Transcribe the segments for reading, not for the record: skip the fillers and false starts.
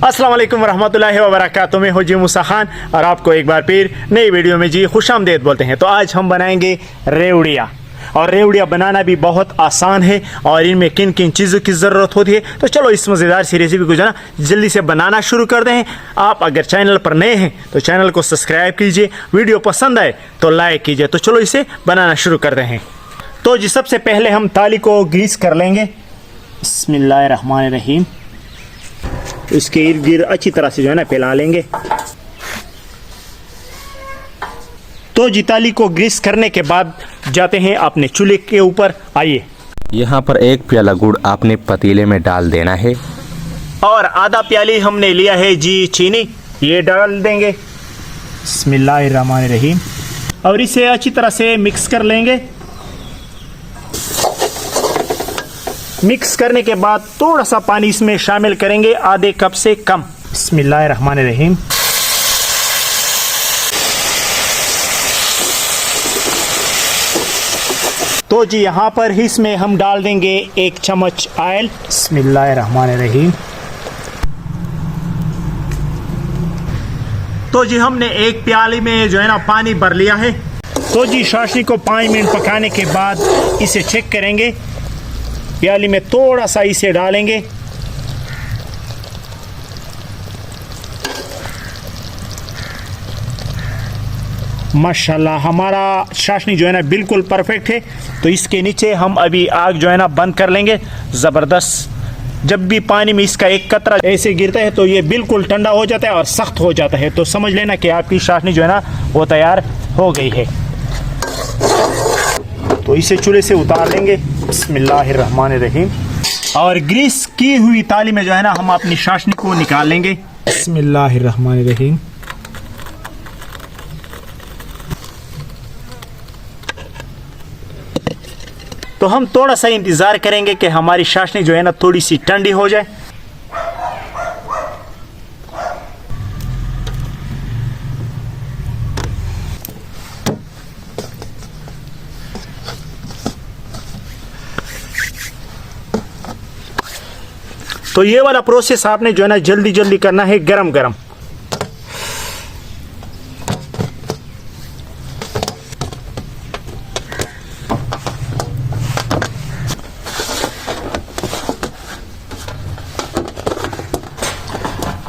अस्सलाम वालेकुम रहमतुल्लाहि व बरकातुहू। मैं हूं जी मूसा खान और आपको एक बार फिर नई वीडियो में जी खुशामदीद बोलते हैं। तो आज हम बनाएंगे रेवड़िया, और रेवड़िया बनाना भी बहुत आसान है और इनमें किन किन चीज़ों की ज़रूरत होती है। तो चलो इस मज़ेदार सी रेसिपी को जो है ना जल्दी से बनाना शुरू कर दें। आप अगर चैनल पर नए हैं तो चैनल को सब्सक्राइब कीजिए, वीडियो पसंद आए तो लाइक कीजिए। तो चलो इसे बनाना शुरू करते हैं। तो जी सबसे पहले हम ताली को ग्रीस कर लेंगे। बिस्मिल्लाहिर्रहमानिर्रहीम। इसके इर्द गिर्द अच्छी तरह से जो है ना फैला लेंगे। तो जी ताली को ग्रीस करने के बाद जाते हैं अपने चूल्हे के ऊपर। आइए, यहाँ पर 1 प्याला गुड़ आपने पतीले में डाल देना है और आधा प्याली हमने लिया है जी चीनी, ये डाल देंगे। बिस्मिल्लाहिर्रहमानिर्रहीम। और इसे अच्छी तरह से मिक्स कर लेंगे। मिक्स करने के बाद थोड़ा सा पानी इसमें शामिल करेंगे, आधे कप से कम। बिस्मिल्लाहिर्रहमानिर्रहीम। तो जी यहाँ पर इसमें हम डाल देंगे 1 चम्मच ऑयल। बिस्मिल्लाहिर्रहमानिर्रहीम। तो जी हमने 1 प्याली में जो है ना पानी भर लिया है। तो जी चाशनी को 5 मिनट पकाने के बाद इसे चेक करेंगे। प्याली में थोड़ा सा इसे डालेंगे। माशाल्लाह हमारा चाशनी जो है ना बिल्कुल परफेक्ट है। तो इसके नीचे हम अभी आग जो है ना बंद कर लेंगे। ज़बरदस्त। जब भी पानी में इसका एक कतरा ऐसे गिरता है तो ये बिल्कुल ठंडा हो जाता है और सख्त हो जाता है। तो समझ लेना कि आपकी चाशनी जो है ना वो तैयार हो गई है। तो इसे चूल्हे से उतार लेंगे। बिस्मिल्लाहिर्रहमानिर्रहीम। और ग्रीस की हुई ताली में जो है ना हम अपनी चाशनी को निकाल लेंगे। बिस्मिल्लाहिर्रहमानिर्रहीम। तो हम थोड़ा सा इंतज़ार करेंगे कि हमारी चाशनी जो है ना थोड़ी सी ठंडी हो जाए। तो ये वाला प्रोसेस आपने जो है ना जल्दी जल्दी करना है, गरम गरम।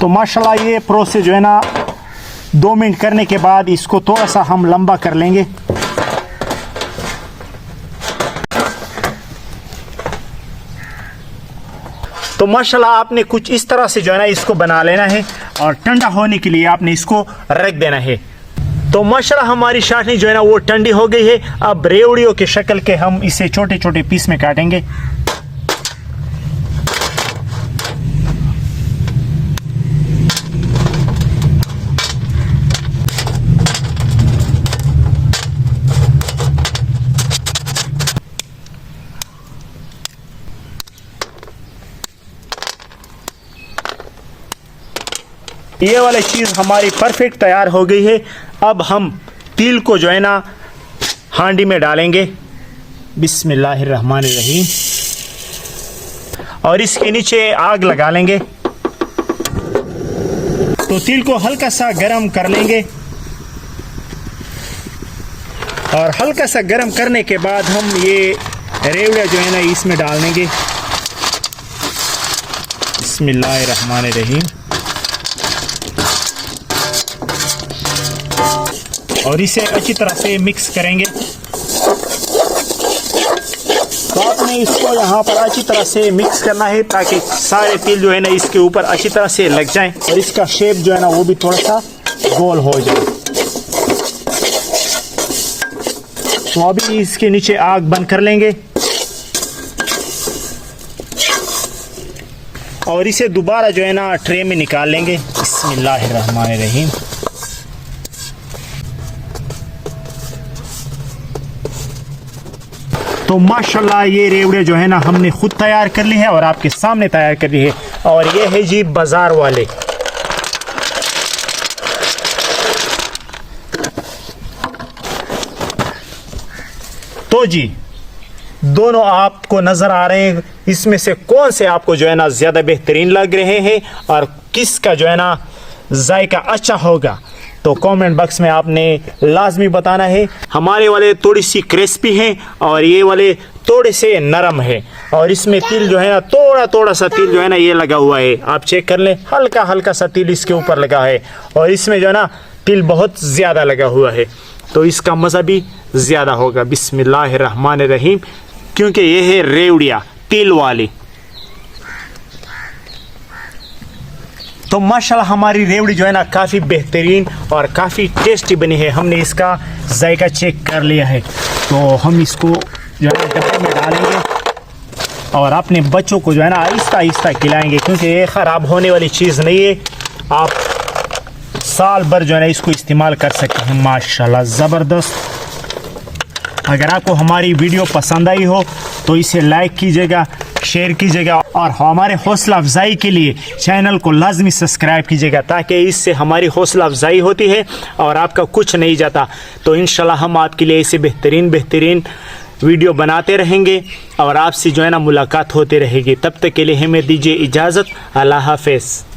तो माशाल्लाह ये प्रोसेस जो है ना 2 मिनट करने के बाद इसको थोड़ा सा हम लंबा कर लेंगे। तो माशाल्लाह आपने कुछ इस तरह से जो है ना इसको बना लेना है और ठंडा होने के लिए आपने इसको रख देना है। तो माशाल्लाह हमारी चाशनी जो है ना वो ठंडी हो गई है। अब रेवड़ियों के शक्ल के हम इसे छोटे छोटे पीस में काटेंगे। ये वाली चीज़ हमारी परफेक्ट तैयार हो गई है। अब हम तिल को जो है ना हांडी में डालेंगे। बिस्मिल्लाहिर्रहमानिर्रहीम। और इसके नीचे आग लगा लेंगे। तो तिल को हल्का सा गरम कर लेंगे और हल्का सा गरम करने के बाद हम ये रेवड़िया जो है ना इसमें डाल देंगे। बिस्मिल्लाहिर्रहमानिर्रहीम। और इसे अच्छी तरह से मिक्स करेंगे। तो आपने इसको यहाँ पर अच्छी तरह से मिक्स करना है ताकि सारे तिल जो है ना इसके ऊपर अच्छी तरह से लग जाएं और इसका शेप जो है ना वो भी थोड़ा सा गोल हो जाए। तो अभी इसके नीचे आग बंद कर लेंगे और इसे दोबारा जो है ना ट्रे में निकाल लेंगे। बिस्मिल्लाहिर्रहमानिर्रहीम। तो माशाल्लाह ये रेवड़े जो है ना हमने खुद तैयार कर ली है और आपके सामने तैयार कर ली है। और ये है जी बाजार वाले। तो जी दोनों आपको नजर आ रहे हैं, इसमें से कौन से आपको जो है ना ज्यादा बेहतरीन लग रहे हैं और किसका जो है ना जायका अच्छा होगा, तो कमेंट बॉक्स में आपने लाजमी बताना है। हमारे वाले थोड़ी सी क्रिस्पी हैं और ये वाले थोड़े से नरम है, और इसमें तिल जो है ना थोड़ा थोड़ा सा तिल जो है ना ये लगा हुआ है, आप चेक कर लें, हल्का हल्का सा तिल इसके ऊपर लगा है, और इसमें जो है ना तिल बहुत ज़्यादा लगा हुआ है, तो इसका मज़ा भी ज़्यादा होगा। बिस्मिल्लाहिर्रहमानिर्रहीम, क्योंकि ये है रेवड़िया तिल वाली। तो माशाल्लाह हमारी रेवड़ी जो है ना काफ़ी बेहतरीन और काफ़ी टेस्टी बनी है। हमने इसका जायका चेक कर लिया है, तो हम इसको जो है डब्बे में डालेंगे और अपने बच्चों को जो है ना आहिस्ता आहिस्ता खिलाएंगे, क्योंकि ये ख़राब होने वाली चीज़ नहीं है, आप साल भर जो है ना इसको इस्तेमाल कर सकते हैं। माशाल्लाह ज़बरदस्त। अगर आपको हमारी वीडियो पसंद आई हो तो इसे लाइक कीजिएगा, शेयर कीजिएगा, और हमारे हौसला अफजाई के लिए चैनल को लाजमी सब्सक्राइब कीजिएगा, ताकि इससे हमारी हौसला अफजाई होती है और आपका कुछ नहीं जाता। तो इंशाल्लाह हम आपके लिए ऐसे बेहतरीन वीडियो बनाते रहेंगे और आपसे जो है ना मुलाकात होती रहेगी। तब तक के लिए हमें दीजिए इजाज़त। अल्लाह हाफ़िज़।